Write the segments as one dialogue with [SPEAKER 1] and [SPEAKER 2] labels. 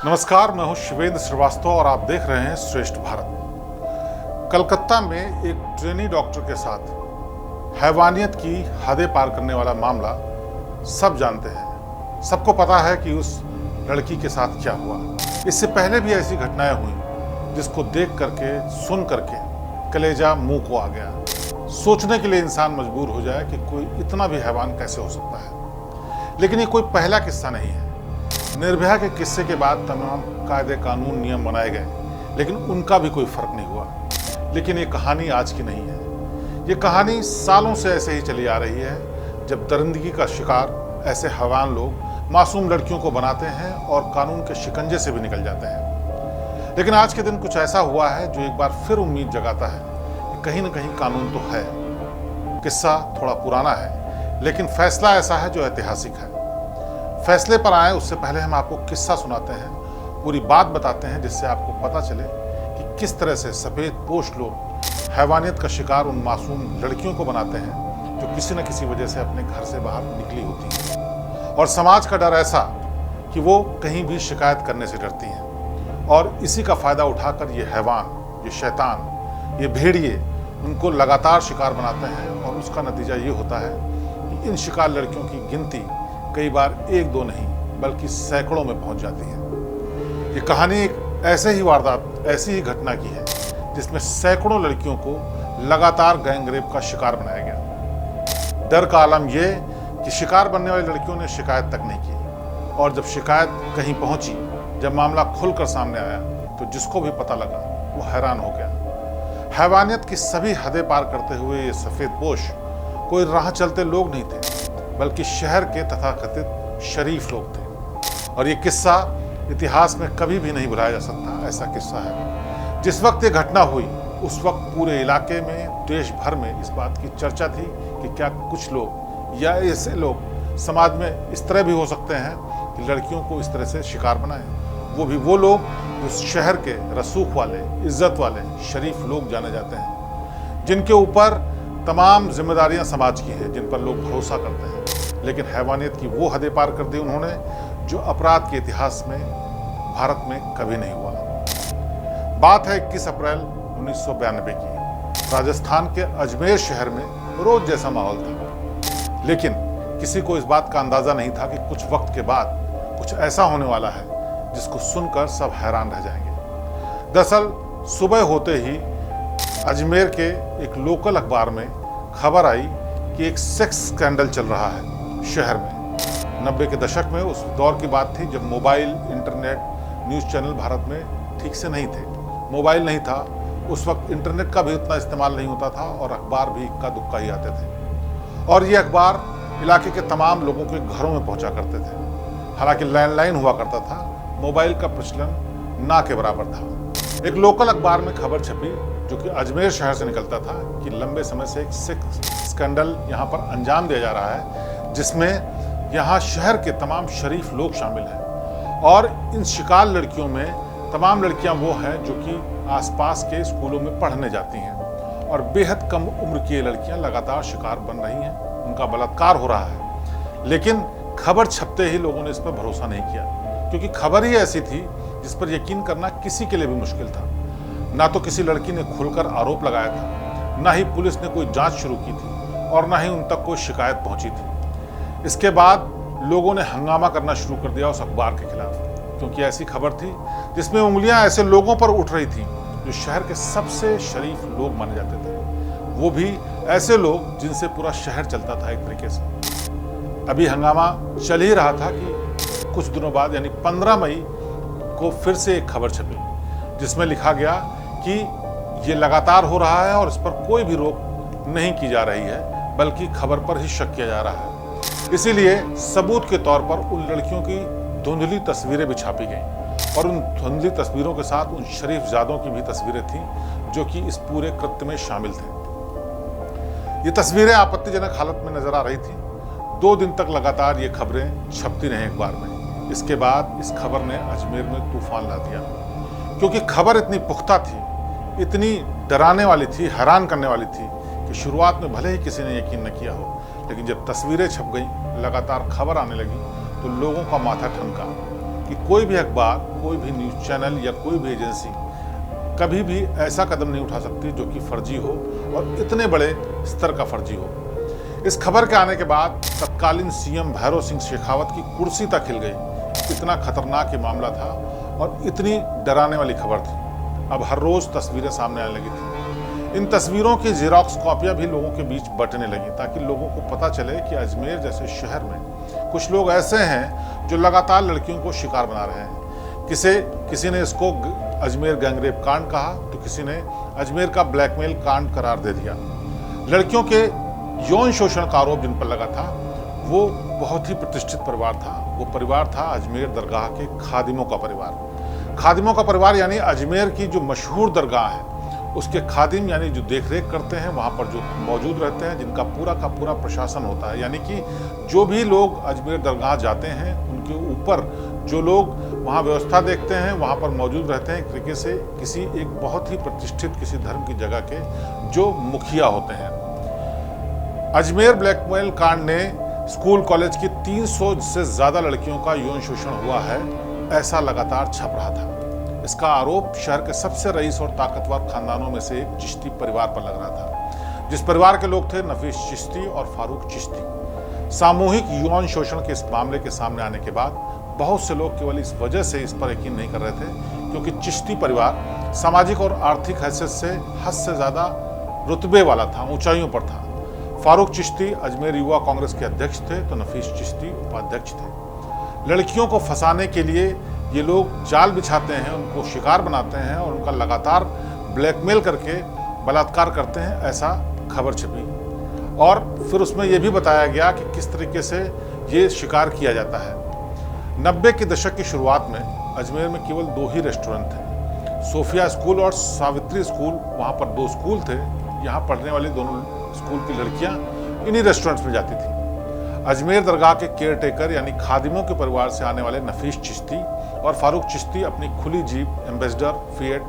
[SPEAKER 1] नमस्कार, मैं हूं शिवेंद्र श्रीवास्तव और आप देख रहे हैं श्रेष्ठ भारत। कलकत्ता में एक ट्रेनी डॉक्टर के साथ हैवानियत की हदें पार करने वाला मामला सब जानते हैं। सबको पता है कि उस लड़की के साथ क्या हुआ। इससे पहले भी ऐसी घटनाएं हुई जिसको देख करके, सुन करके कलेजा मुंह को आ गया। सोचने के लिए इंसान मजबूर हो जाए कि कोई इतना भी हैवान कैसे हो सकता है। लेकिन ये कोई पहला किस्सा नहीं है। निर्भया के किस्से के बाद तमाम कायदे कानून नियम बनाए गए, लेकिन उनका भी कोई फर्क नहीं हुआ। लेकिन ये कहानी आज की नहीं है। ये कहानी सालों से ऐसे ही चली आ रही है, जब दरिंदगी का शिकार ऐसे हैवान लोग मासूम लड़कियों को बनाते हैं और कानून के शिकंजे से भी निकल जाते हैं। लेकिन आज के दिन कुछ ऐसा हुआ है जो एक बार फिर उम्मीद जगाता है कि कहीं ना कहीं कानून तो है। किस्सा थोड़ा पुराना है, लेकिन फैसला ऐसा है जो ऐतिहासिक है। फैसले पर आए उससे पहले हम आपको किस्सा सुनाते हैं, पूरी बात बताते हैं, जिससे आपको पता चले कि किस तरह से सफ़ेद पोश लोग हैवानियत का शिकार उन मासूम लड़कियों को बनाते हैं जो किसी न किसी वजह से अपने घर से बाहर निकली होती हैं। और समाज का डर ऐसा कि वो कहीं भी शिकायत करने से डरती हैं, और इसी का फ़ायदा उठाकर ये हैवान, ये शैतान, ये भेड़िए उनको लगातार शिकार बनाते हैं। और उसका नतीजा ये होता है कि इन शिकार लड़कियों की गिनती कई बार एक दो नहीं बल्कि सैकड़ों में पहुंच जाती है। ये कहानी एक ऐसे ही वारदात, ऐसी ही घटना की है जिसमें सैकड़ों लड़कियों को लगातार गैंगरेप का शिकार बनाया गया। डर का आलम यह कि शिकार बनने वाली लड़कियों ने शिकायत तक नहीं की, और जब शिकायत कहीं पहुंची, जब मामला खुलकर सामने आया, तो जिसको भी पता लगा वो हैरान हो गया। हैवानियत की सभी हदें पार करते हुए ये सफेद पोश कोई राह चलते लोग नहीं थे, बल्कि शहर के तथाकथित शरीफ लोग थे। और ये किस्सा इतिहास में कभी भी नहीं भुलाया जा सकता। ऐसा किस्सा है, जिस वक्त ये घटना हुई उस वक्त पूरे इलाके में, देश भर में इस बात की चर्चा थी कि क्या कुछ लोग या ऐसे लोग समाज में इस तरह भी हो सकते हैं कि लड़कियों को इस तरह से शिकार बनाएं। वो भी वो लोग जो शहर के रसूख वाले, इज्जत वाले, शरीफ लोग जाने जाते हैं, जिनके ऊपर तमाम जिम्मेदारियां समाज की हैं, जिन पर लोग भरोसा करते हैं। लेकिन हैवानियत की वो हदें पार कर दी उन्होंने जो अपराध के इतिहास में भारत में कभी नहीं हुआ। बात है 21 अप्रैल 1992 की। राजस्थान के अजमेर शहर में रोज जैसा माहौल था, लेकिन किसी को इस बात का अंदाजा नहीं था कि कुछ वक्त के बाद कुछ ऐसा होने वाला है जिसको सुनकर सब हैरान रह जाएंगे। दरअसल सुबह होते ही अजमेर के एक लोकल अखबार में खबर आई कि एक सेक्स स्कैंडल चल रहा है शहर में। 90 के दशक में उस दौर की बात थी जब mobile, internet, news channel Bharat में ठीक से नहीं थे। मोबाइल नहीं था उस वक्त, इंटरनेट का भी उतना इस्तेमाल नहीं होता था, और अखबार भी इक्का दुक्का ही आते थे। और ये अखबार इलाके के तमाम लोगों के घरों में पहुंचा करते थे। हालांकि लैंडलाइन हुआ करता था, मोबाइल का प्रचलन ना के बराबर था। एक लोकल अखबार में खबर छपी जो कि अजमेर शहर से निकलता था कि लंबे समय से एक सेक्स स्कैंडल यहाँ पर अंजाम दिया जा रहा है, जिसमें यहाँ शहर के तमाम शरीफ लोग शामिल हैं। और इन शिकार लड़कियों में तमाम लड़कियाँ वो हैं जो कि आसपास के स्कूलों में पढ़ने जाती हैं, और बेहद कम उम्र की ये लड़कियाँ लगातार शिकार बन रही हैं, उनका बलात्कार हो रहा है। लेकिन खबर छपते ही लोगों ने इस पर भरोसा नहीं किया, क्योंकि खबर ही ऐसी थी जिस पर यकीन करना किसी के लिए भी मुश्किल था। ना तो किसी लड़की ने खुलकर आरोप लगाया था, ना ही पुलिस ने कोई जांच शुरू की थी, और ना ही उन तक कोई शिकायत पहुंची थी। इसके बाद लोगों ने हंगामा करना शुरू कर दिया उस अखबार के खिलाफ, क्योंकि ऐसी खबर थी जिसमें उंगलियां ऐसे लोगों पर उठ रही थी जो शहर के सबसे शरीफ लोग माने जाते थे, वो भी ऐसे लोग जिनसे पूरा शहर चलता था एक तरीके से। अभी हंगामा चल ही रहा था कि कुछ दिनों बाद, यानी 15 मई को फिर से एक खबर छपी जिसमें लिखा गया कि ये लगातार हो रहा है और इस पर कोई भी रोक नहीं की जा रही है, बल्कि खबर पर ही शक किया जा रहा है। इसीलिए सबूत के तौर पर उन लड़कियों की धुंधली तस्वीरें भी छापी गईं, और उन धुंधली तस्वीरों के साथ उन शरीफ ज़ादों की भी तस्वीरें थीं जो कि इस पूरे कृत्य में शामिल थे। ये तस्वीरें आपत्तिजनक हालत में नजर आ रही थी। 2 दिन तक लगातार ये खबरें छपती रहीं अखबार में। इसके बाद इस खबर ने अजमेर में तूफान ला दिया, क्योंकि खबर इतनी पुख्ता थी, इतनी डराने वाली थी, हैरान करने वाली थी कि शुरुआत में भले ही किसी ने यकीन न किया हो, लेकिन जब तस्वीरें छप गईं, लगातार खबर आने लगी, तो लोगों का माथा ठनका। कि कोई भी अखबार, कोई भी न्यूज़ चैनल या कोई भी एजेंसी कभी भी ऐसा कदम नहीं उठा सकती जो कि फर्जी हो और इतने बड़े स्तर का फर्जी हो। इस खबर के आने के बाद तत्कालीन सीएम भैरव सिंह शेखावत की कुर्सी तक हिल गई। इतना खतरनाक ये मामला था और इतनी डराने वाली खबर थी। अब हर रोज तस्वीरें सामने आने लगी थी। इन तस्वीरों की जेरॉक्स कॉपियां भी लोगों के बीच बंटने लगी ताकि लोगों को पता चले कि अजमेर जैसे शहर में कुछ लोग ऐसे हैं जो लगातार लड़कियों को शिकार बना रहे हैं। किसी ने इसको अजमेर गैंगरेप कांड कहा तो किसी ने अजमेर का ब्लैकमेल कांड करार दे दिया। लड़कियों के यौन शोषण का आरोप जिन पर लगा था वो बहुत ही प्रतिष्ठित परिवार था। वो परिवार था अजमेर दरगाह के खादिमों का परिवार। खादिमों का परिवार यानी अजमेर की जो मशहूर दरगाह है उसके खादिम यानी जो देखरेख करते हैं, वहाँ पर जो मौजूद रहते हैं, जिनका पूरा का पूरा प्रशासन होता है। यानी कि जो भी लोग अजमेर दरगाह जाते हैं उनके ऊपर जो लोग वहाँ व्यवस्था देखते हैं, वहाँ पर मौजूद रहते हैं एक तरीके से किसी एक बहुत ही प्रतिष्ठित किसी धर्म की जगह के जो मुखिया होते हैं। अजमेर ब्लैकमेल कांड ने स्कूल कॉलेज की 300 से ज़्यादा लड़कियों का यौन शोषण हुआ है, ऐसा लगातार छप रहा था। इसका आरोप शहर के सबसे रईस और ताकतवर खानदानों में से एक चिश्ती परिवार पर लग रहा था, जिस परिवार के लोग थे नफीस चिश्ती और फारूक चिश्ती। सामूहिक यौन शोषण के इस मामले के सामने आने के बाद बहुत से लोग केवल इस वजह से इस पर यकीन नहीं कर रहे थे क्योंकि चिश्ती परिवार सामाजिक और आर्थिक हैसियत से हद से ज़्यादा रुतबे वाला था, ऊंचाइयों पर था। फारूक चिश्ती अजमेर युवा कांग्रेस के अध्यक्ष थे तो नफीस चिश्ती उपाध्यक्ष थे। लड़कियों को फंसाने के लिए ये लोग जाल बिछाते हैं, उनको शिकार बनाते हैं और उनका लगातार ब्लैकमेल करके बलात्कार करते हैं, ऐसा खबर छपी। और फिर उसमें यह भी बताया गया कि किस तरीके से ये शिकार किया जाता है। 90 के दशक की शुरुआत में अजमेर में केवल 2 ही रेस्टोरेंट थे, सोफिया स्कूल और सावित्री स्कूल। वहाँ पर 2 स्कूल थे। यहाँ पढ़ने वाली दोनों स्कूल की लड़कियाँ इन्हीं रेस्टोरेंट्स में जाती थी। अजमेर दरगाह के केयरटेकर यानी खादिमों के परिवार से आने वाले नफीस चिश्ती और फारूक चिश्ती अपनी खुली जीप, एम्बेसडर, फिएट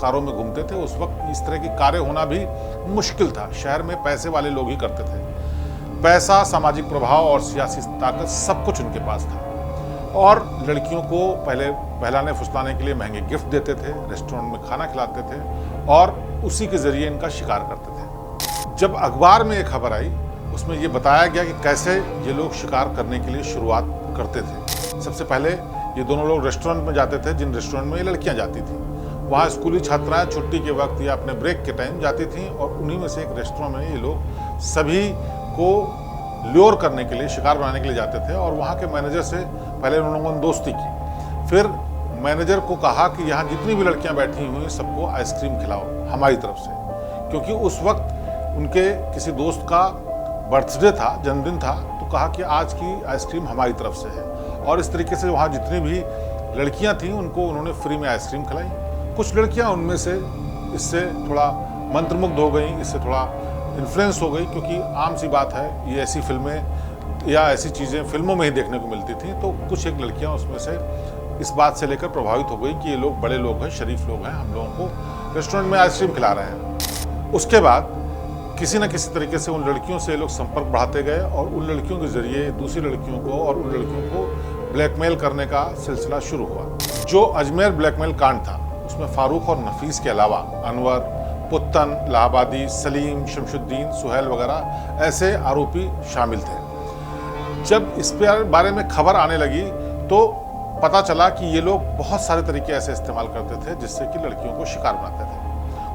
[SPEAKER 1] कारों में घूमते थे। उस वक्त इस तरह की कारें होना भी मुश्किल था। शहर में पैसे वाले लोग ही करते थे। पैसा, सामाजिक प्रभाव और सियासी ताकत सब कुछ उनके पास था। और लड़कियों को पहले बहलाने फुसलाने के लिए महंगे गिफ्ट देते थे, रेस्टोरेंट में खाना खिलाते थे और उसी के जरिए इनका शिकार करते थे। जब अखबार में एक खबर आई उसमें ये बताया गया कि कैसे ये लोग शिकार करने के लिए शुरुआत करते थे। सबसे पहले ये दोनों लोग रेस्टोरेंट में जाते थे, जिन रेस्टोरेंट में ये लड़कियां जाती थी। वहाँ स्कूली छात्राएं छुट्टी के वक्त या अपने ब्रेक के टाइम जाती थीं और उन्हीं में से एक रेस्टोरेंट में ये लोग सभी को ल्योर करने के लिए, शिकार बनाने के लिए जाते थे। और वहाँ के मैनेजर से पहले उन लोगों ने दोस्ती की। फिर मैनेजर को कहा कि यहाँ जितनी भी लड़कियाँ बैठी हुई हैं सबको आइसक्रीम खिलाओ हमारी तरफ से, क्योंकि उस वक्त उनके किसी दोस्त का बर्थडे था, जन्मदिन था। तो कहा कि आज की आइसक्रीम हमारी तरफ से है। और इस तरीके से वहाँ जितनी भी लड़कियाँ थीं उनको उन्होंने फ्री में आइसक्रीम खिलाई। कुछ लड़कियाँ उनमें से इससे थोड़ा मंत्रमुग्ध हो गई, इससे थोड़ा इन्फ्लुएंस हो गई, क्योंकि आम सी बात है ये ऐसी फिल्में या ऐसी चीज़ें फिल्मों में ही देखने को मिलती थी। तो कुछ एक लड़कियाँ उसमें से इस बात से लेकर प्रभावित हो गई कि ये लोग बड़े लोग हैं, शरीफ लोग हैं, हम लोगों को रेस्टोरेंट में आइसक्रीम खिला रहे हैं। उसके बाद किसी न किसी तरीके से उन लड़कियों से लोग संपर्क बढ़ाते गए और उन लड़कियों के जरिए दूसरी लड़कियों को और उन लड़कियों को ब्लैकमेल करने का सिलसिला शुरू हुआ। जो अजमेर ब्लैकमेल कांड था उसमें फारूक और नफीस के अलावा अनवर, पुत्तन, इलाहाबादी, सलीम, शमशुद्दीन, सुहेल वगैरह ऐसे आरोपी शामिल थे। जब इस बारे में खबर आने लगी तो पता चला कि ये लोग बहुत सारे तरीके ऐसे इस्तेमाल करते थे जिससे कि लड़कियों को शिकार बनाते थे।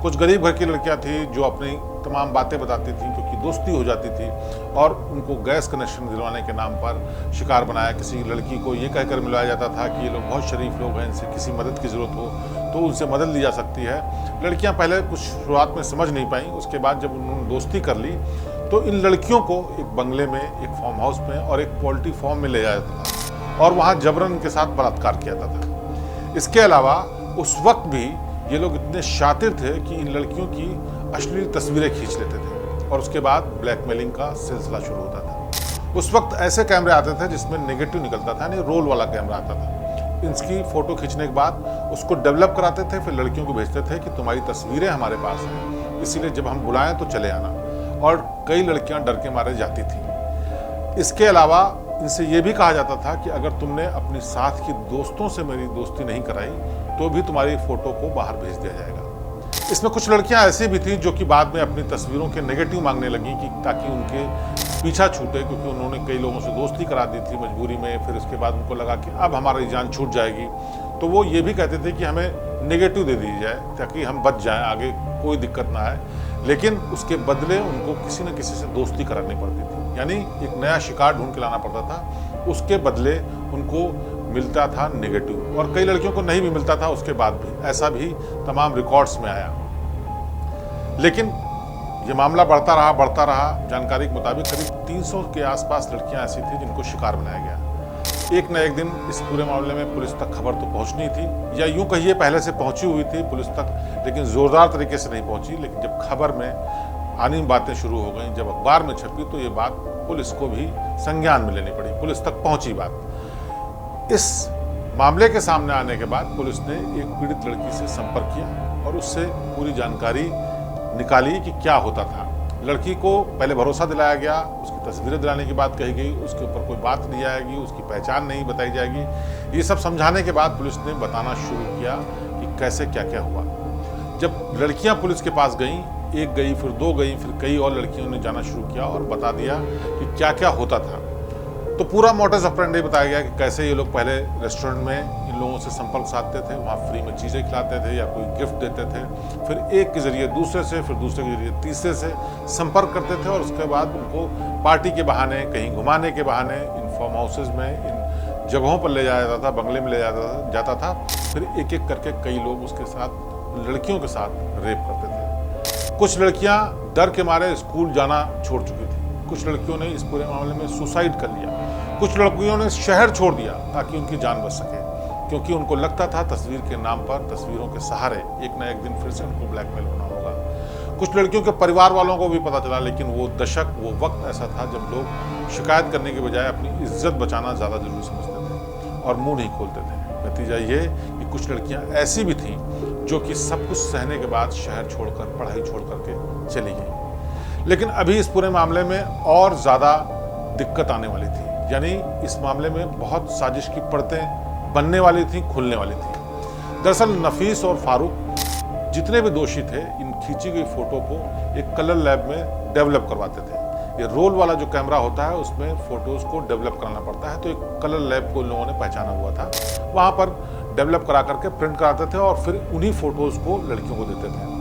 [SPEAKER 1] कुछ गरीब घर की लड़कियां थी जो अपनी तमाम बातें बताती थी, क्योंकि दोस्ती हो जाती थी, और उनको गैस कनेक्शन दिलवाने के नाम पर शिकार बनाया। किसी लड़की को ये कहकर मिलाया जाता था कि ये लोग बहुत शरीफ लोग हैं, इनसे किसी मदद की ज़रूरत हो तो उनसे मदद ली जा सकती है। लड़कियां पहले कुछ शुरुआत में समझ नहीं पाई। उसके बाद जब उन्होंने दोस्ती कर ली तो इन लड़कियों को एक बंगले में, एक फार्म हाउस में और एक पोल्ट्री फार्म में ले जाया जाता था और वहाँ जबरन इनके साथ बलात्कार किया जाता था। इसके अलावा उस वक्त भी ये लोग इतने शातिर थे कि इन लड़कियों की अश्लील तस्वीरें खींच लेते थे और उसके बाद ब्लैकमेलिंग का सिलसिला शुरू होता था। उस वक्त ऐसे कैमरे आते थे जिसमें नेगेटिव निकलता था, यानी रोल वाला कैमरा आता था। इसकी फ़ोटो खींचने के बाद उसको डेवलप कराते थे, फिर लड़कियों को भेजते थे कि तुम्हारी तस्वीरें हमारे पास हैं, इसीलिए जब हम बुलाएं तो चले आना। और कई लड़कियां डर के मारे जाती थीं। इसके अलावा इनसे ये भी कहा जाता था कि अगर तुमने अपनी साथ की दोस्तों से मेरी दोस्ती नहीं कराई तो भी तुम्हारी फोटो को बाहर भेज दिया जाएगा। इसमें कुछ लड़कियां ऐसी भी थी जो कि बाद में अपनी तस्वीरों के नेगेटिव मांगने लगी कि ताकि उनके पीछा छूटे, क्योंकि उन्होंने कई लोगों से दोस्ती करा दी थी मजबूरी में। फिर उसके बाद उनको लगा कि अब हमारी जान छूट जाएगी, तो वो ये भी कहते थे कि हमें नेगेटिव दे दी जाए ताकि हम बच जाएं, आगे कोई दिक्कत ना आए। लेकिन उसके बदले उनको किसी न किसी से दोस्ती करानी पड़ती थी, यानी एक नया शिकार ढूंढ के लाना पड़ता था। उसके बदले उनको मिलता था नेगेटिव, और कई लड़कियों को नहीं भी मिलता था उसके बाद भी। ऐसा भी तमाम रिकॉर्ड्स में आया। लेकिन ये मामला बढ़ता रहा। जानकारी के मुताबिक करीब 300 के आसपास लड़कियां ऐसी थी जिनको शिकार बनाया गया। एक न एक दिन इस पूरे मामले में पुलिस तक खबर तो पहुंचनी थी, या यूं कहिए पहले से पहुंची हुई थी पुलिस तक, लेकिन जोरदार तरीके से नहीं पहुंची। लेकिन जब खबर में आनी बातें शुरू हो गई, जब अखबार में छपी, तो ये बात पुलिस को भी संज्ञान में लेनी पड़ी। पुलिस तक पहुंची बात। इस मामले के सामने आने के बाद पुलिस ने एक पीड़ित लड़की से संपर्क किया और उससे पूरी जानकारी निकाली कि क्या होता था। लड़की को पहले भरोसा दिलाया गया, उसकी तस्वीरें दिलाने की बात कही गई, उसके ऊपर कोई बात नहीं आएगी, उसकी पहचान नहीं बताई जाएगी। ये सब समझाने के बाद पुलिस ने बताना शुरू किया कि कैसे क्या क्या हुआ। जब लड़कियां पुलिस के पास गईं, एक गई, फिर दो गई, फिर कई और लड़कियों ने जाना शुरू किया और बता दिया कि क्या क्या होता था। तो पूरा मोटस ऑपरेंडी बताया गया कि कैसे ये लोग पहले रेस्टोरेंट में इन लोगों से संपर्क साधते थे, वहाँ फ्री में चीज़ें खिलाते थे या कोई गिफ्ट देते थे, फिर एक के जरिए दूसरे से, फिर दूसरे के जरिए तीसरे से संपर्क करते थे, और उसके बाद उनको पार्टी के बहाने, कहीं घुमाने के बहाने इन फार्म हाउसेज में, इन जगहों पर ले जाया जाता था, बंगले में ले जाता था। फिर एक एक करके कई लोग उसके साथ, लड़कियों के साथ रेप करते थे। कुछ लड़कियां डर के मारे स्कूल जाना छोड़ चुकी थी। कुछ लड़कियों ने इस पूरे मामले में सुसाइड कर लिया। कुछ लड़कियों ने शहर छोड़ दिया ताकि उनकी जान बच सके, क्योंकि उनको लगता था तस्वीर के नाम पर, तस्वीरों के सहारे एक ना एक दिन फिर से उनको ब्लैकमेल होना होगा। कुछ लड़कियों के परिवार वालों को भी पता चला, लेकिन वो दशक, वो वक्त ऐसा था जब लोग शिकायत करने के बजाय अपनी इज्जत बचाना ज़्यादा जरूरी समझते थे और मुंह नहीं खोलते थे। नतीजा ये कि कुछ लड़कियां ऐसी भी थीं जो कि सब कुछ सहने के बाद शहर छोड़कर, पढ़ाई छोड़ करके चली गई। लेकिन अभी इस पूरे मामले में और ज़्यादा दिक्कत आने वाली थी, यानी इस मामले में बहुत साजिश की परतें बनने वाली थी, खुलने वाली थी। दरअसल नफीस और फारूक जितने भी दोषी थे, इन खींची गई फोटो को एक कलर लैब में डेवलप करवाते थे। ये रोल वाला जो कैमरा होता है उसमें फोटोज़ को डेवलप कराना पड़ता है, तो एक कलर लैब को लोगों ने पहचाना हुआ था। वहाँ पर डेवलप करा करके प्रिंट कराते थे और फिर उन्हीं फोटोज़ को लड़कियों को देते थे।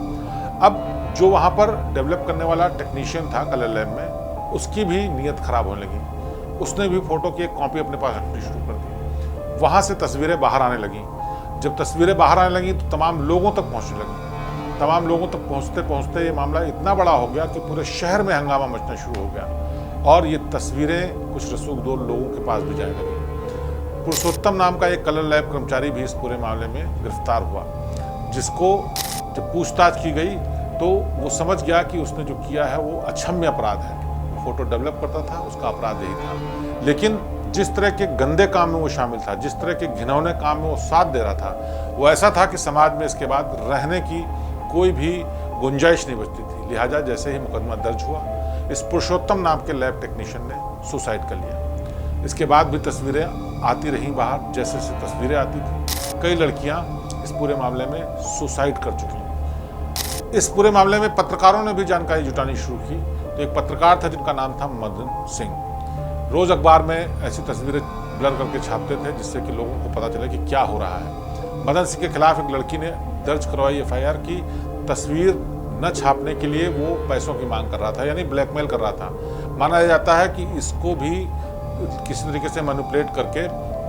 [SPEAKER 1] अब जो वहाँ पर डेवलप करने वाला टेक्नीशियन था कलर लैब में, उसकी भी नीयत ख़राब होने लगी। उसने भी फ़ोटो की एक कॉपी अपने पास रखनी शुरू कर दी। वहाँ से तस्वीरें बाहर आने लगीं। जब तस्वीरें बाहर आने लगीं तो तमाम लोगों तक पहुँचने लगी। तमाम लोगों तक पहुँचते पहुँचते ये मामला इतना बड़ा हो गया कि पूरे शहर में हंगामा मचना शुरू हो गया, और ये तस्वीरें कुछ रसूखदोर लोगों के पास भी जाने लगी। पुरुषोत्तम नाम का एक कलर लैब कर्मचारी भी इस पूरे मामले में गिरफ्तार हुआ, जिसको जब पूछताछ की गई तो वो समझ गया कि उसने जो किया है वो अक्षम्य अपराध है। वो फोटो डेवलप करता था, उसका अपराध यही था। लेकिन जिस तरह के गंदे काम में वो शामिल था, जिस तरह के घिनौने काम में वो साथ दे रहा था, वो ऐसा था कि समाज में इसके बाद रहने की कोई भी गुंजाइश नहीं बचती थी। लिहाजा जैसे ही मुकदमा दर्ज हुआ, इस पुरुषोत्तम नाम के लैब टेक्नीशियन ने सुसाइड कर लिया। इसके बाद भी तस्वीरें आती रहीं बाहर, जैसे जैसे तस्वीरें आती थी कई लड़कियां इस पूरे मामले में सुसाइड कर चुकी। इस पूरे मामले में पत्रकारों ने भी जानकारी जुटानी शुरू की। तो एक पत्रकार था जिनका नाम था मदन सिंह। रोज अखबार में ऐसी तस्वीरें ब्लर करके छापते थे जिससे कि लोगों को पता चले कि क्या हो रहा है। मदन सिंह के खिलाफ एक लड़की ने दर्ज करवाई एफआईआर की तस्वीर न छापने के लिए वो पैसों की मांग कर रहा था, यानी ब्लैकमेल कर रहा था। माना जाता है कि इसको भी किसी तरीके से मैनिपुलेट करके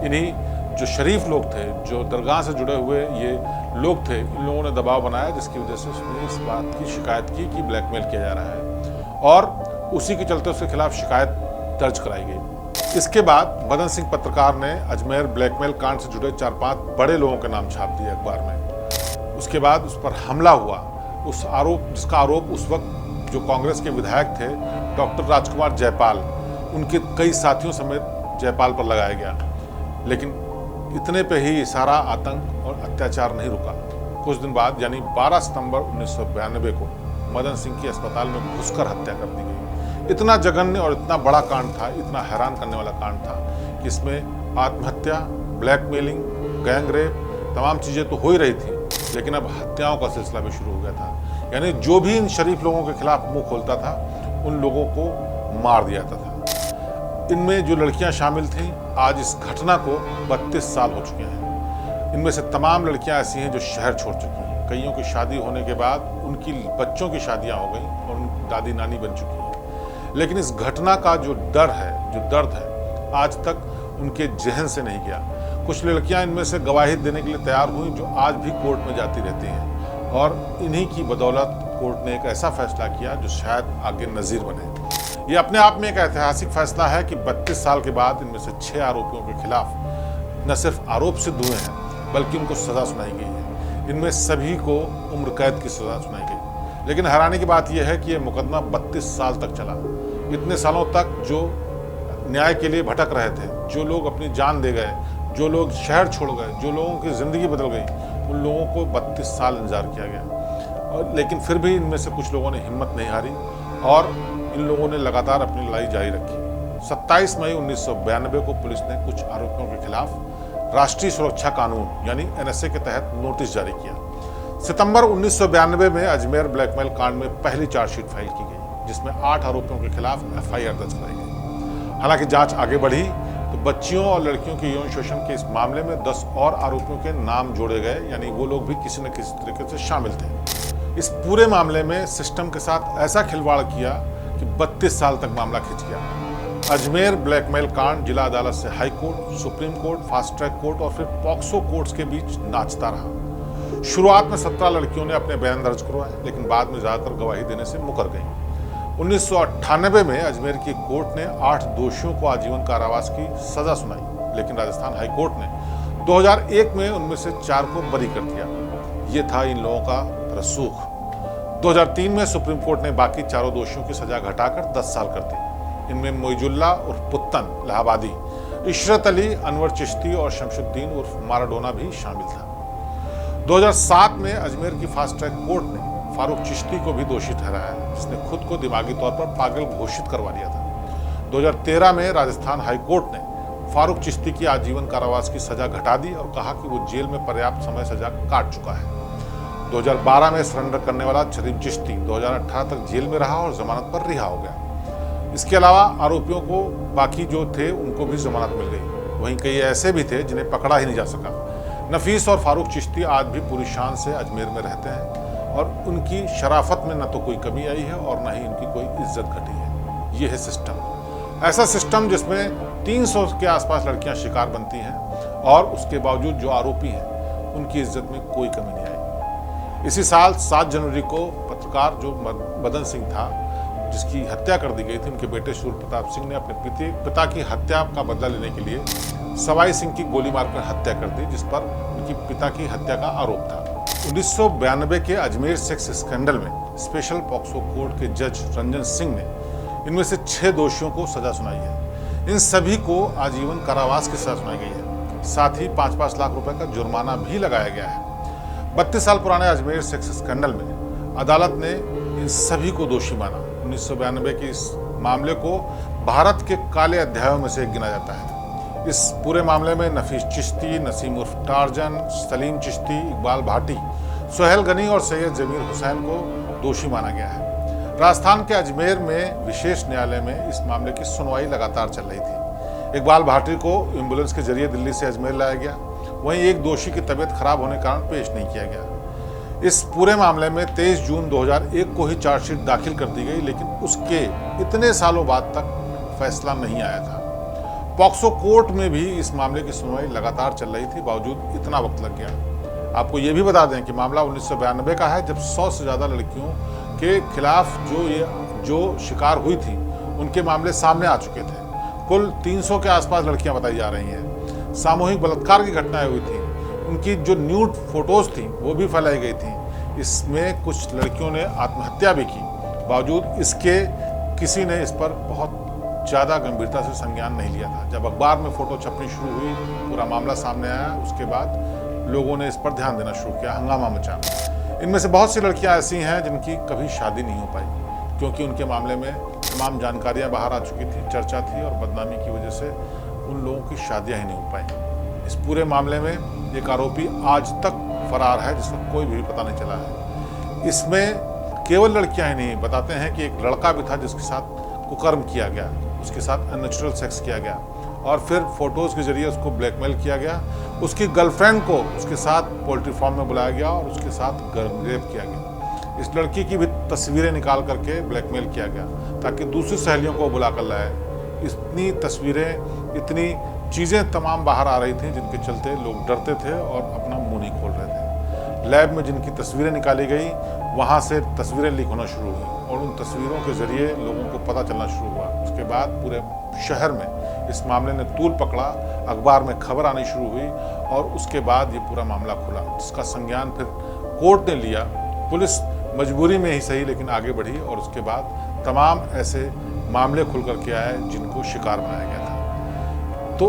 [SPEAKER 1] इन्हीं जो शरीफ लोग थे, जो दरगाह से जुड़े हुए ये लोग थे, इन लोगों ने दबाव बनाया, जिसकी वजह से उसने इस बात की शिकायत की कि ब्लैकमेल किया जा रहा है, और उसी के चलते उसके खिलाफ शिकायत दर्ज कराई गई। इसके बाद मदन सिंह पत्रकार ने अजमेर ब्लैकमेल कांड से जुड़े 4-5 बड़े लोगों के नाम छाप दिए अखबार में। उसके बाद उस पर हमला हुआ, उस आरोप, जिसका आरोप उस वक्त जो कांग्रेस के विधायक थे डॉक्टर राजकुमार जयपाल, उनके कई साथियों समेत जयपाल पर लगाया गया। लेकिन इतने पे ही सारा आतंक और अत्याचार नहीं रुका। कुछ दिन बाद यानी 12 सितंबर 1992 को मदन सिंह की अस्पताल में घुसकर हत्या कर दी गई। इतना जघन्य और इतना बड़ा कांड था, इतना हैरान करने वाला कांड था कि इसमें आत्महत्या, ब्लैकमेलिंग, गैंग रेप, तमाम चीज़ें तो हो ही रही थी, लेकिन अब हत्याओं का सिलसिला भी शुरू हो गया था। यानी जो भी इन शरीफ लोगों के खिलाफ मुंह खोलता था, उन लोगों को मार दिया जाता था। इनमें जो लड़कियां शामिल थीं, आज इस घटना को 32 साल हो चुके हैं। इनमें से तमाम लड़कियां ऐसी हैं जो शहर छोड़ चुकी हैं। कईयों की शादी होने के बाद उनकी बच्चों की शादियां हो गई और उनकी दादी नानी बन चुकी हैं। लेकिन इस घटना का जो डर है, जो दर्द है, आज तक उनके जहन से नहीं गया। कुछ लड़कियां इनमें से गवाही देने के लिए तैयार हुई, जो आज भी कोर्ट में जाती रहती हैं, और इन्हीं की बदौलत कोर्ट ने एक ऐसा फैसला किया जो शायद आगे नज़ीर बने। ये अपने आप में एक ऐतिहासिक फैसला है कि 32 साल के बाद इनमें से 6 आरोपियों के खिलाफ न सिर्फ आरोप सिद्ध हुए हैं, बल्कि उनको सजा सुनाई गई है। इनमें सभी को उम्र कैद की सजा सुनाई गई। लेकिन हैरानी की बात यह है कि यह मुकदमा 32 साल तक चला। इतने सालों तक जो न्याय के लिए भटक रहे थे, जो लोग अपनी जान दे गए, जो लोग शहर छोड़ गए, जो लोगों की ज़िंदगी बदल गई, उन लोगों को 32 साल इंतजार किया गया। और लेकिन फिर भी इनमें से कुछ लोगों ने हिम्मत नहीं हारी और इन लोगों ने लगातार अपनी लड़ाई जारी रखी। 27 मई 1992 को पुलिस ने कुछ आरोपियों के खिलाफ राष्ट्रीय सुरक्षा कानून यानी NSA के तहत नोटिस जारी किया। सितंबर 1992 में अजमेर ब्लैकमेल कांड में पहली चार्जशीट फाइल की गई, जिसमें 8 आरोपियों के खिलाफ FIR दर्ज कराई गई। हालांकि जांच आगे बढ़ी तो बच्चियों और लड़कियों के यौन शोषण के इस मामले में 10 और आरोपियों के नाम जोड़े गए, यानी वो लोग भी किसी न किसी तरीके से शामिल थे। इस पूरे मामले में सिस्टम के साथ ऐसा खिलवाड़ किया कि 32 साल तक मामला खिंच गया। अजमेर ब्लैकमेल कांड जिला अदालत से high court, supreme court, fast track court और फिर पॉक्सो कोर्ट्स के बीच नाचता रहा। शुरुआत में 17 लड़कियों ने अपने बयान दर्ज करवाए, लेकिन बाद में ज़्यादातर गवाही देने से मुकर गईं। 1998 में अजमेर की कोर्ट ने 8 दोषियों को आजीवन कारावास की सजा सुनाई, लेकिन राजस्थान हाई कोर्ट ने 2001 में उनमें से 4 को बरी कर दिया। ये था इन लोगों का रसूख। 2003 में सुप्रीम कोर्ट ने बाकी चारों दोषियों की सजा घटाकर 10 साल कर दी। इनमें मोइजुल्ला उर्फ पुत्तन इलाहाबादी, इशरत अली, अनवर चिश्ती और शमशुद्दीन उर्फ माराडोना भी शामिल था। 2007 में अजमेर की फास्ट ट्रैक कोर्ट ने फारूक चिश्ती को भी दोषी ठहराया, जिसने खुद को दिमागी तौर पर पागल घोषित करवा लिया था। 2013 में राजस्थान हाई कोर्ट ने फारूक चिश्ती की आजीवन कारावास की सजा घटा दी और कहा कि वो जेल में पर्याप्त समय सजा काट चुका है। 2012 में सरेंडर करने वाला छरीम चिश्ती 2018 तक जेल में रहा और जमानत पर रिहा हो गया। इसके अलावा आरोपियों को बाकी जो थे उनको भी जमानत मिल गई। वहीं कई ऐसे भी थे जिन्हें पकड़ा ही नहीं जा सका। नफीस और फारूक चिश्ती आज भी पूरी शान से अजमेर में रहते हैं और उनकी शराफत में न तो कोई कमी आई है और न ही उनकी कोई इज्जत घटी है। ये है सिस्टम, ऐसा सिस्टम जिसमें 300 के आसपास लड़कियां शिकार बनती हैं और उसके बावजूद जो आरोपी हैं उनकी इज्जत में कोई कमी नहीं आई। इसी साल 7 जनवरी को पत्रकार जो मदन सिंह था, जिसकी हत्या कर दी गई थी, उनके बेटे सूर्य प्रताप सिंह ने अपने पिता की हत्या का बदला लेने के लिए सवाई सिंह की गोली मारकर हत्या कर दी, जिस पर उनकी पिता की हत्या का आरोप था। 1992 के अजमेर सेक्स स्कैंडल में स्पेशल पॉक्सो कोर्ट के जज रंजन सिंह ने इनमें से 6 दोषियों को सजा सुनाई है। इन सभी को आजीवन कारावास की सजा सुनाई गई है। साथ ही 5-5 लाख रुपए का जुर्माना भी लगाया गया है। 32 साल पुराने अजमेर सेक्स स्कैंडल में अदालत ने इन सभी को दोषी माना। 1992 के इस मामले को भारत के काले अध्यायों में से एक गिना जाता है। इस पूरे मामले में नफीस चिश्ती, नसीम उर्फ टार्जन, सलीम चिश्ती, इकबाल भाटी, सोहेल गनी और सैयद जमीर हुसैन को दोषी माना गया है। राजस्थान के अजमेर में विशेष न्यायालय में इस मामले की सुनवाई लगातार चल रही थी। इकबाल भाटी को एम्बुलेंस के जरिए दिल्ली से अजमेर लाया गया। वहीं एक दोषी की तबीयत खराब होने के कारण पेश नहीं किया गया। इस पूरे मामले में 23 जून 2001 को ही चार्जशीट दाखिल कर दी गई, लेकिन उसके इतने सालों बाद तक फैसला नहीं आया था। पॉक्सो कोर्ट में भी इस मामले की सुनवाई लगातार चल रही थी, बावजूद इतना वक्त लग गया। आपको ये भी बता दें कि मामला 1992 का है, जब 100 से ज़्यादा लड़कियों के खिलाफ जो शिकार हुई थी उनके मामले सामने आ चुके थे। कुल 300 के आसपास लड़कियां बताई जा रही हैं। सामूहिक बलात्कार की घटनाएं हुई थी। उनकी जो न्यूड फोटोज थी वो भी फैलाई गई थी। इसमें कुछ लड़कियों ने आत्महत्या भी की। बावजूद इसके किसी ने इस पर बहुत ज़्यादा गंभीरता से संज्ञान नहीं लिया था। जब अखबार में फोटो छपनी शुरू हुई, पूरा मामला सामने आया, उसके बाद लोगों ने इस पर ध्यान देना शुरू किया, हंगामा मचा। इनमें से बहुत सी लड़कियां ऐसी हैं जिनकी कभी शादी नहीं हो पाई, क्योंकि उनके मामले में तमाम जानकारियां बाहर आ चुकी थी, चर्चा थी और बदनामी की वजह से उन लोगों की शादियां ही नहीं हो पाई। इस पूरे मामले में एक आरोपी आज तक फरार है, जिसका कोई भी पता नहीं चला है। इसमें केवल लड़कियां ही नहीं, बताते हैं कि एक लड़का भी था जिसके साथ कुकर्म किया गया, उसके साथ अननेचुरल सेक्स किया गया और फिर फोटोज़ के जरिए उसको ब्लैकमेल किया गया। उसकी गर्लफ्रेंड को उसके साथ पोल्ट्री फार्म में बुलाया गया और उसके साथ रेप किया गया। इस लड़की की भी तस्वीरें निकाल करके ब्लैकमेल किया गया ताकि दूसरी सहेलियों को बुला कर लाए। इतनी तस्वीरें, इतनी चीज़ें तमाम बाहर आ रही थी जिनके चलते लोग डरते थे और अपना मुंह नहीं खोल रहे थे। लैब में जिनकी तस्वीरें निकाली गई, वहाँ से तस्वीरें लीक होना शुरू हुई और उन तस्वीरों के जरिए लोगों को पता चलना शुरू हुआ। उसके बाद पूरे शहर में इस मामले ने तूल पकड़ा, अखबार में खबर आनी शुरू हुई और उसके बाद ये पूरा मामला खुला, जिसका संज्ञान फिर कोर्ट ने लिया। पुलिस मजबूरी में ही सही लेकिन आगे बढ़ी और उसके बाद तमाम ऐसे मामले खुल करके आए जिनको शिकार बनाया गया था। तो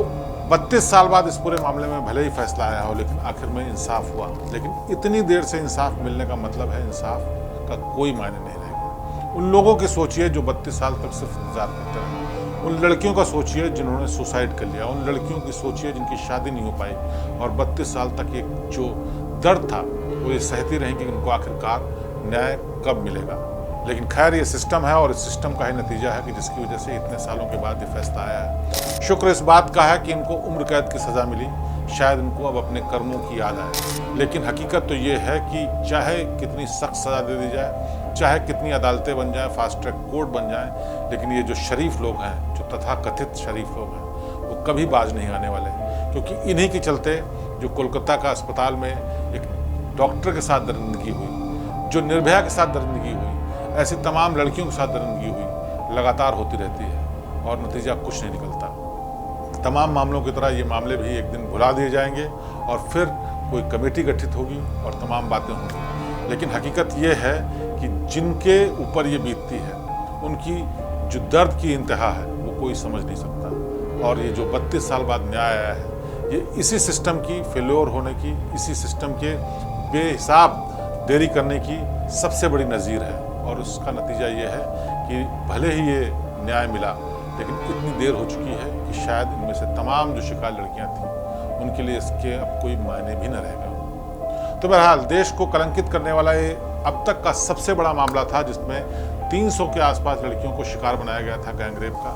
[SPEAKER 1] 32 साल बाद इस पूरे मामले में भले ही फैसला आया हो, लेकिन आखिर में इंसाफ हुआ। लेकिन इतनी देर से इंसाफ मिलने का मतलब है इंसाफ का कोई मायने नहीं रहेगा। उन लोगों की सोचिए जो 32 साल तक सिर्फ इंतजार करते रहे, उन लड़कियों का सोचिए जिन्होंने सुसाइड कर लिया, उन लड़कियों की सोचिए जिनकी शादी नहीं हो पाई और 32 साल तक एक जो दर्द था वो ये सहती रही कि उनको आखिरकार न्याय कब मिलेगा। लेकिन खैर ये सिस्टम है और इस सिस्टम का ही नतीजा है कि जिसकी वजह से इतने सालों के बाद ये फैसला आया है। शुक्र इस बात का है कि इनको उम्र कैद की सज़ा मिली, शायद इनको अब अपने कर्मों की याद आए। लेकिन हकीकत तो ये है कि चाहे कितनी सख्त सज़ा दे दी जाए, चाहे कितनी अदालतें बन जाएं, फास्ट ट्रैक कोर्ट बन जाएं, लेकिन ये जो शरीफ लोग हैं, जो तथाकथित शरीफ लोग हैं, वो कभी बाज नहीं आने वाले। क्योंकि इन्हीं के चलते जो कोलकाता का अस्पताल में एक डॉक्टर के साथ दरिंदगी हुई, जो निर्भया के साथ दरिंदगी हुई, ऐसी तमाम लड़कियों के साथ दरिंदगी हुई, लगातार होती रहती है और नतीजा कुछ नहीं निकलता। तमाम मामलों की तरह ये मामले भी एक दिन भुला दिए जाएंगे और फिर कोई कमेटी गठित होगी और तमाम बातें होंगी। लेकिन हकीकत ये है कि जिनके ऊपर ये बीतती है, उनकी जो दर्द की इंतहा है वो कोई समझ नहीं सकता। और ये जो 32 साल बाद न्याय आया है, ये इसी सिस्टम की फेल्योर होने की, इसी सिस्टम के बेहिसाब देरी करने की सबसे बड़ी नज़ीर है। और उसका नतीजा ये है कि भले ही ये न्याय मिला, लेकिन इतनी देर हो चुकी है कि शायद इनमें से तमाम जो शिकार लड़कियां थीं, उनके लिए इसके अब कोई मायने भी न रहेगा। तो बहरहाल देश को कलंकित करने वाला ये अब तक का सबसे बड़ा मामला था, जिसमें 300 के आसपास लड़कियों को शिकार बनाया गया था गैंगरेप का।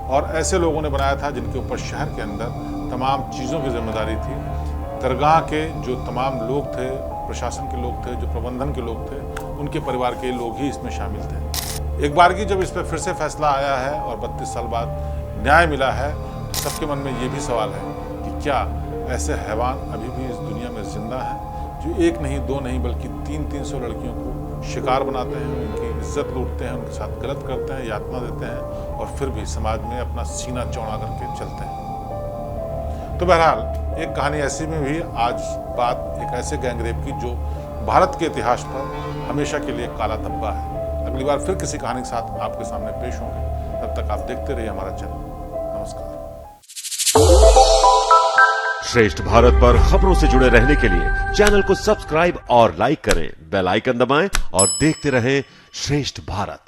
[SPEAKER 1] और ऐसे लोगों ने बनाया था जिनके ऊपर शहर के अंदर तमाम चीज़ों की जिम्मेदारी थी। दरगाह के जो तमाम लोग थे, प्रशासन के लोग थे, जो प्रबंधन के लोग थे, उनके परिवार के लोग ही इसमें शामिल थे। एक बार की जब इस पर फिर से फैसला आया है और 32 साल बाद न्याय मिला है, तो सबके मन में ये भी सवाल है कि क्या ऐसे हैवान अभी भी इस दुनिया में जिंदा हैं, जो एक नहीं, दो नहीं, बल्कि 300 लड़कियों को शिकार बनाते हैं, उनकी इज्जत लूटते हैं, उनके साथ गलत करते हैं, यातना देते हैं और फिर भी समाज में अपना सीना चौड़ा करके चलते हैं। तो बहरहाल एक कहानी ऐसी में भी आज बात एक ऐसे गैंगरेप की जो भारत के इतिहास पर हमेशा के लिए काला धब्बा है। अगली बार फिर किसी कहानी के साथ आपके सामने पेश होंगे। तब तक आप देखते रहिए हमारा चैनल। नमस्कार।
[SPEAKER 2] श्रेष्ठ भारत पर खबरों से जुड़े रहने के लिए चैनल को सब्सक्राइब और लाइक करें, बेल आइकन दबाएं और देखते रहें श्रेष्ठ भारत।